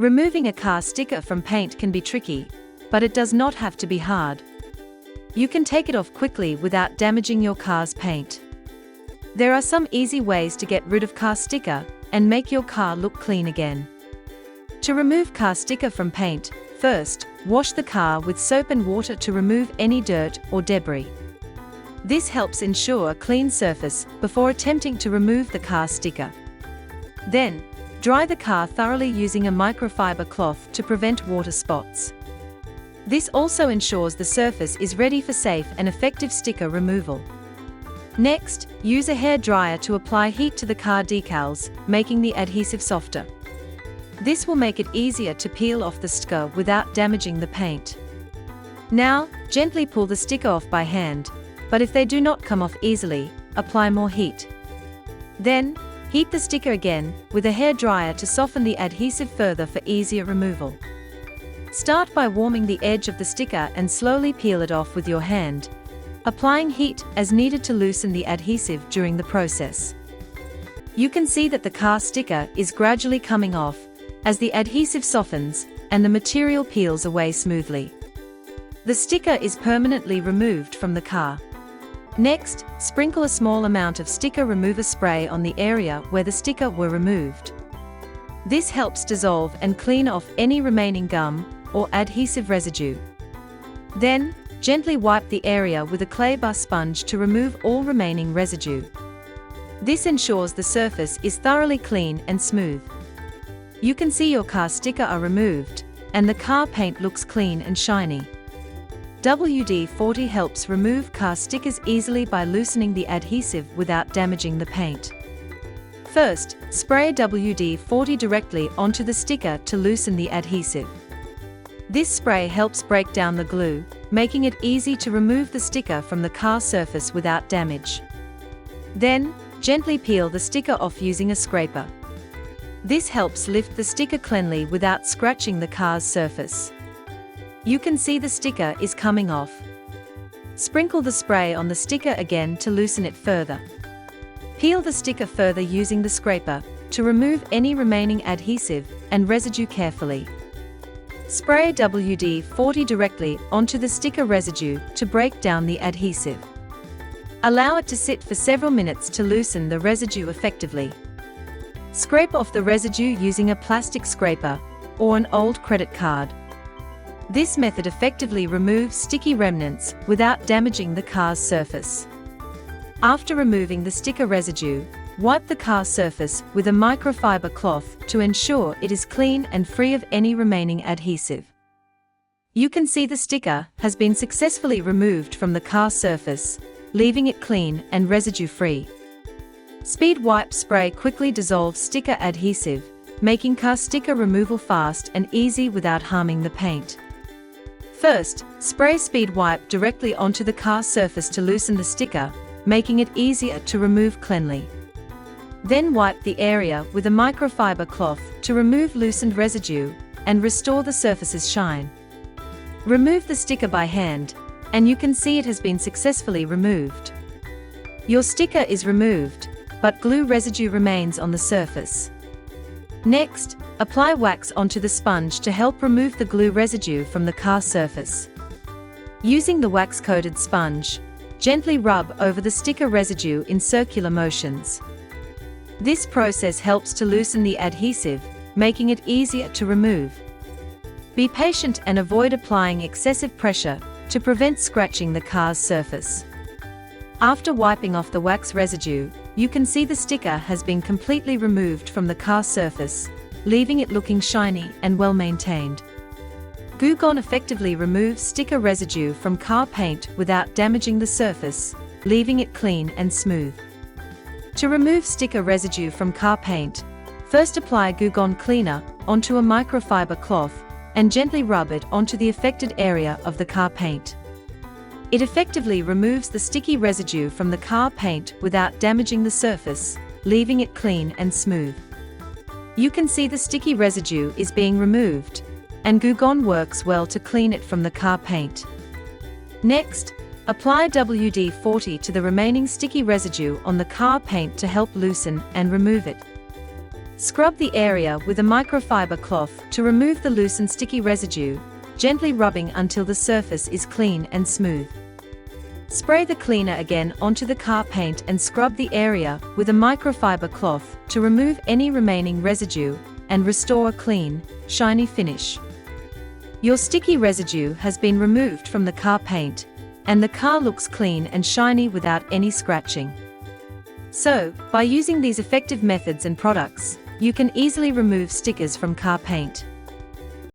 Removing a car sticker from paint can be tricky, but it does not have to be hard. You can take it off quickly without damaging your car's paint. There are some easy ways to get rid of car sticker and make your car look clean again. To remove car sticker from paint, first, wash the car with soap and water to remove any dirt or debris. This helps ensure a clean surface before attempting to remove the car sticker. Then, dry the car thoroughly using a microfiber cloth to prevent water spots. This also ensures the surface is ready for safe and effective sticker removal. Next, use a hair dryer to apply heat to the car decals, making the adhesive softer. This will make it easier to peel off the sticker without damaging the paint. Now, gently pull the sticker off by hand, but if they do not come off easily, apply more heat. Then, heat the sticker again with a hair dryer to soften the adhesive further for easier removal. Start by warming the edge of the sticker and slowly peel it off with your hand, applying heat as needed to loosen the adhesive during the process. You can see that the car sticker is gradually coming off as the adhesive softens and the material peels away smoothly. The sticker is permanently removed from the car. Next, sprinkle a small amount of sticker remover spray on the area where the sticker were removed. This helps dissolve and clean off any remaining gum or adhesive residue. Then, gently wipe the area with a clay bar sponge to remove all remaining residue. This ensures the surface is thoroughly clean and smooth. You can see your car sticker are removed, and the car paint looks clean and shiny. WD-40 helps remove car stickers easily by loosening the adhesive without damaging the paint. First, spray WD-40 directly onto the sticker to loosen the adhesive. This spray helps break down the glue, making it easy to remove the sticker from the car surface without damage. Then, gently peel the sticker off using a scraper. This helps lift the sticker cleanly without scratching the car's surface. You can see the sticker is coming off. Sprinkle the spray on the sticker again to loosen it further. Peel the sticker further using the scraper to remove any remaining adhesive and residue carefully. Spray WD-40 directly onto the sticker residue to break down the adhesive. Allow it to sit for several minutes to loosen the residue effectively. Scrape off the residue using a plastic scraper or an old credit card. This method effectively removes sticky remnants without damaging the car's surface. After removing the sticker residue, wipe the car surface with a microfiber cloth to ensure it is clean and free of any remaining adhesive. You can see the sticker has been successfully removed from the car surface, leaving it clean and residue-free. Speed wipe spray quickly dissolves sticker adhesive, making car sticker removal fast and easy without harming the paint. First, spray speed wipe directly onto the car surface to loosen the sticker, making it easier to remove cleanly. Then wipe the area with a microfiber cloth to remove loosened residue and restore the surface's shine. Remove the sticker by hand, and you can see it has been successfully removed. Your sticker is removed, but glue residue remains on the surface. Next, apply wax onto the sponge to help remove the glue residue from the car surface. Using the wax-coated sponge, gently rub over the sticker residue in circular motions. This process helps to loosen the adhesive, making it easier to remove. Be patient and avoid applying excessive pressure to prevent scratching the car's surface. After wiping off the wax residue, you can see the sticker has been completely removed from the car surface, leaving it looking shiny and well maintained. Gooon effectively removes sticker residue from car paint without damaging the surface, leaving it clean and smooth. To remove sticker residue from car paint, first apply Gooon cleaner onto a microfiber cloth and gently rub it onto the affected area of the car paint. It effectively removes the sticky residue from the car paint without damaging the surface, leaving it clean and smooth. You can see the sticky residue is being removed, and Gooon works well to clean it from the car paint. Next, apply WD-40 to the remaining sticky residue on the car paint to help loosen and remove it. Scrub the area with a microfiber cloth to remove the loose and sticky residue, gently rubbing until the surface is clean and smooth. Spray the cleaner again onto the car paint and scrub the area with a microfiber cloth to remove any remaining residue and restore a clean, shiny finish. Your sticky residue has been removed from the car paint, and the car looks clean and shiny without any scratching. So, by using these effective methods and products, you can easily remove stickers from car paint.